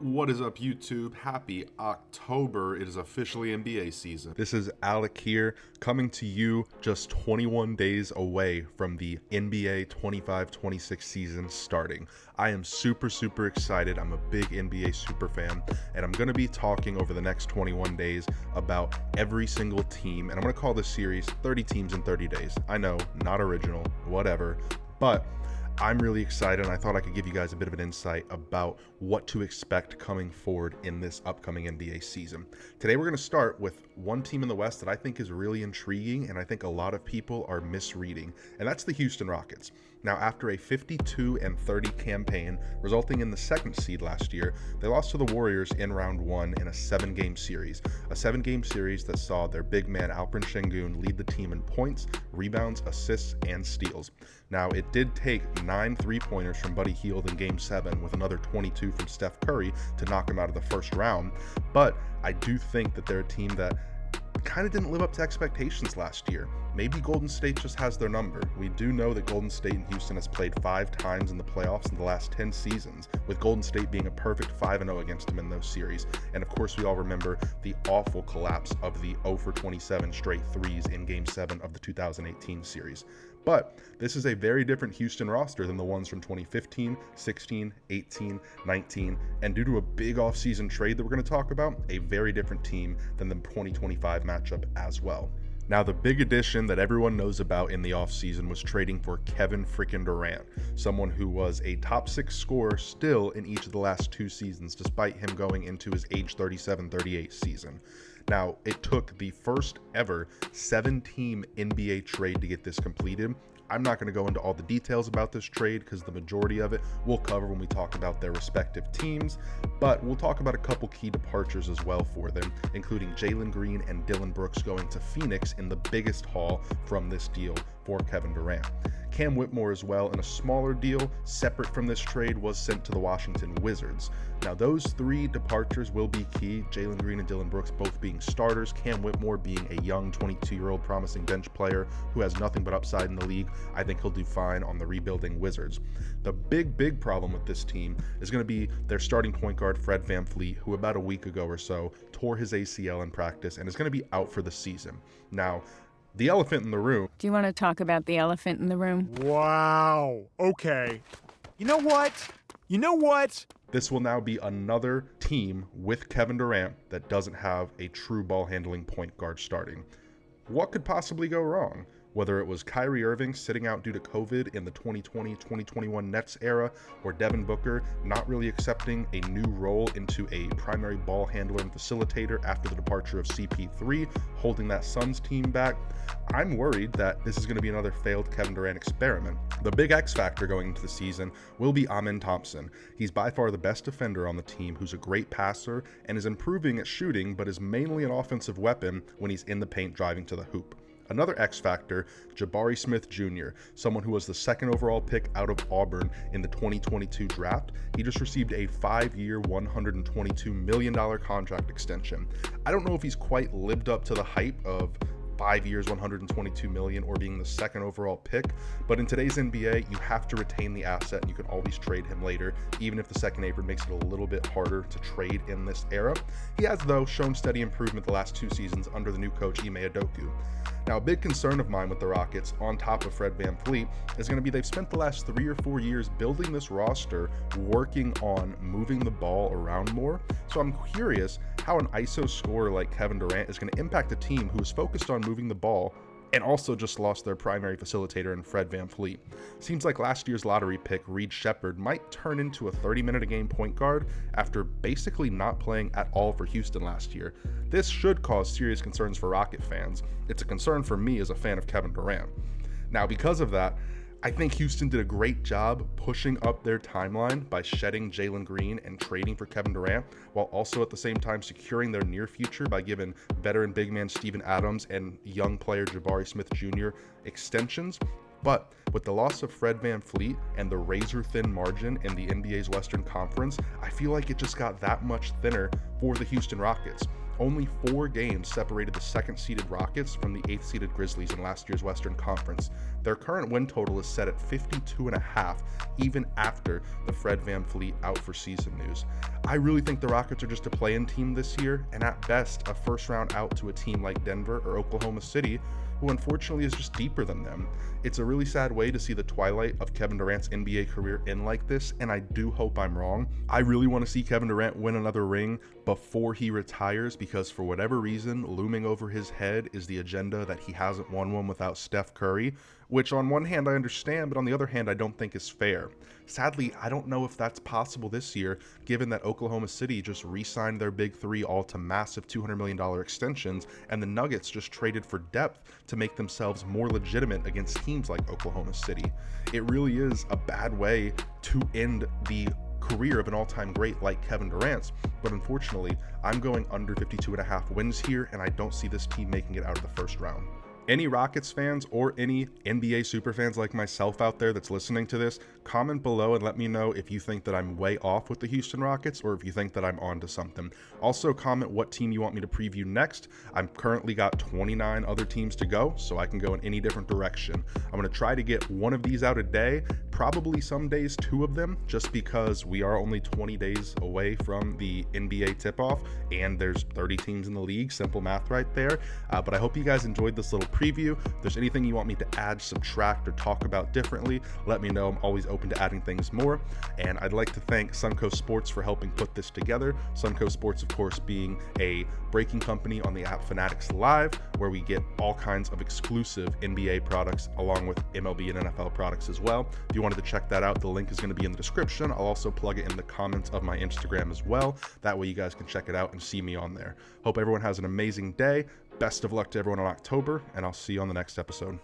What is up, YouTube? Happy October. It is officially NBA season. This is Alec here, coming to you just 21 days away from the NBA 25-26 season starting. I am super excited. I'm a big NBA super fan, and I'm going to be talking over the next 21 days about every single team, and I'm going to call this series 30 teams in 30 days. I know, not original, whatever, but I'm really excited, and I thought I could give you guys a bit of an insight about what to expect coming forward in this upcoming NBA season. Today we're going to start with one team in the West that I think is really intriguing and I think a lot of people are misreading, and that's the Houston Rockets. Now, after a 52-30 campaign resulting in the second seed last year, they lost to the Warriors in round one in a 7-game series. A 7-game series that saw their big man Alperen Sengun lead the team in points, rebounds, assists, and steals. Now, it did take 9 3-pointers from Buddy Hield in Game 7 with another 22 from Steph Curry to knock him out of the first round, but I do think that they're a team that kind of didn't live up to expectations last year. Maybe Golden State just has their number. We do know that Golden State and Houston has played 5 times in the playoffs in the last 10 seasons, with Golden State being a perfect 5-0 against them in those series. And of course, we all remember the awful collapse of the 0-for-27 straight threes in Game 7 of the 2018 series. But this is a very different Houston roster than the ones from 2015, 16, 18, 19, and due to a big offseason trade that we're going to talk about, a very different team than the 2025 matchup as well. Now, the big addition that everyone knows about in the offseason was trading for Kevin freaking Durant, someone who was a top 6 scorer still in each of the last 2 seasons, despite him going into his age 37-38 season. Now, it took the first ever 7-team NBA trade to get this completed. I'm not going to go into all the details about this trade because the majority of it we'll cover when we talk about their respective teams, but we'll talk about a couple key departures as well for them, including Jalen Green and Dillon Brooks going to Phoenix in the biggest haul from this deal for Kevin Durant. Cam Whitmore as well, in a smaller deal separate from this trade, was sent to the Washington Wizards. Now, those 3 departures will be key. Jalen Green and Dillon Brooks both being starters, Cam Whitmore being a young 22-year-old promising bench player who has nothing but upside in the league. I think he'll do fine on the rebuilding Wizards. The big problem with this team is going to be their starting point guard Fred VanVleet, who about a week ago or so tore his ACL in practice and is going to be out for the season. Now, the elephant in the room. Do you want to talk about the elephant in the room? Wow. Okay. You know what? This will now be another team with Kevin Durant that doesn't have a true ball handling point guard starting. What could possibly go wrong? Whether it was Kyrie Irving sitting out due to COVID in the 2020-2021 Nets era, or Devin Booker not really accepting a new role into a primary ball handler and facilitator after the departure of CP3, holding that Suns team back, I'm worried that this is going to be another failed Kevin Durant experiment. The big X factor going into the season will be Amen Thompson. He's by far the best defender on the team, who's a great passer and is improving at shooting, but is mainly an offensive weapon when he's in the paint driving to the hoop. Another X factor, Jabari Smith Jr., someone who was the 2nd overall pick out of Auburn in the 2022 draft. He just received a 5-year, $122 million contract extension. I don't know if he's quite lived up to the hype of 5 years, $122 million, or being the 2nd overall pick, but in today's NBA, you have to retain the asset and you can always trade him later, even if the second apron makes it a little bit harder to trade in this era. He has, though, shown steady improvement the last 2 seasons under the new coach Ime Udoka. Now, a big concern of mine with the Rockets, on top of Fred VanVleet, is going to be they've spent the last 3 or 4 years building this roster, working on moving the ball around more. So I'm curious how an ISO scorer like Kevin Durant is going to impact a team who is focused on moving the ball and also just lost their primary facilitator in Fred VanVleet. Seems like last year's lottery pick, Reed Shepherd, might turn into a 30-minute-a-game point guard after basically not playing at all for Houston last year. This should cause serious concerns for Rocket fans. It's a concern for me as a fan of Kevin Durant. Now, because of that, I think Houston did a great job pushing up their timeline by shedding Jalen Green and trading for Kevin Durant, while also at the same time securing their near future by giving veteran big man Steven Adams and young player Jabari Smith Jr. extensions. But with the loss of Fred VanVleet and the razor-thin margin in the NBA's Western Conference, I feel like it just got that much thinner for the Houston Rockets. Only 4 games separated the 2nd-seeded Rockets from the 8th-seeded Grizzlies in last year's Western Conference. Their current win total is set at 52.5, even after the Fred VanVleet out for season news. I really think the Rockets are just a play-in team this year, and at best, a first-round out to a team like Denver or Oklahoma City, who unfortunately is just deeper than them. It's a really sad way to see the twilight of Kevin Durant's NBA career end like this, and I do hope I'm wrong. I really want to see Kevin Durant win another ring before he retires, because for whatever reason, looming over his head is the agenda that he hasn't won one without Steph Curry, which on one hand I understand, but on the other hand I don't think is fair. Sadly, I don't know if that's possible this year, given that Oklahoma City just re-signed their big three all to massive $200 million extensions, and the Nuggets just traded for depth to make themselves more legitimate against teams like Oklahoma City. It really is a bad way to end the career of an all-time great like Kevin Durant's, but unfortunately, I'm going under 52.5 wins here, and I don't see this team making it out of the first round. Any Rockets fans or any NBA superfans like myself out there that's listening to this, comment below and let me know if you think that I'm way off with the Houston Rockets or if you think that I'm onto something. Also, comment what team you want me to preview next. I've currently got 29 other teams to go, so I can go in any different direction. I'm going to try to get one of these out a day, probably some days 2 of them, just because we are only 20 days away from the NBA tip-off, and there's 30 teams in the league. Simple math right there. But I hope you guys enjoyed this little preview. If there's anything you want me to add, subtract, or talk about differently, let me know. I'm always open to adding things more. And I'd like to thank Suncoast Sports for helping put this together. Suncoast Sports, of course, being a breaking company on the app Fanatics Live, where we get all kinds of exclusive NBA products along with MLB and NFL products as well. If you wanted to check that out, the link is going to be in the description. I'll also plug it in the comments of my Instagram as well. That way you guys can check it out and see me on there. Hope everyone has an amazing day. Best of luck to everyone in October, and I'll see you on the next episode.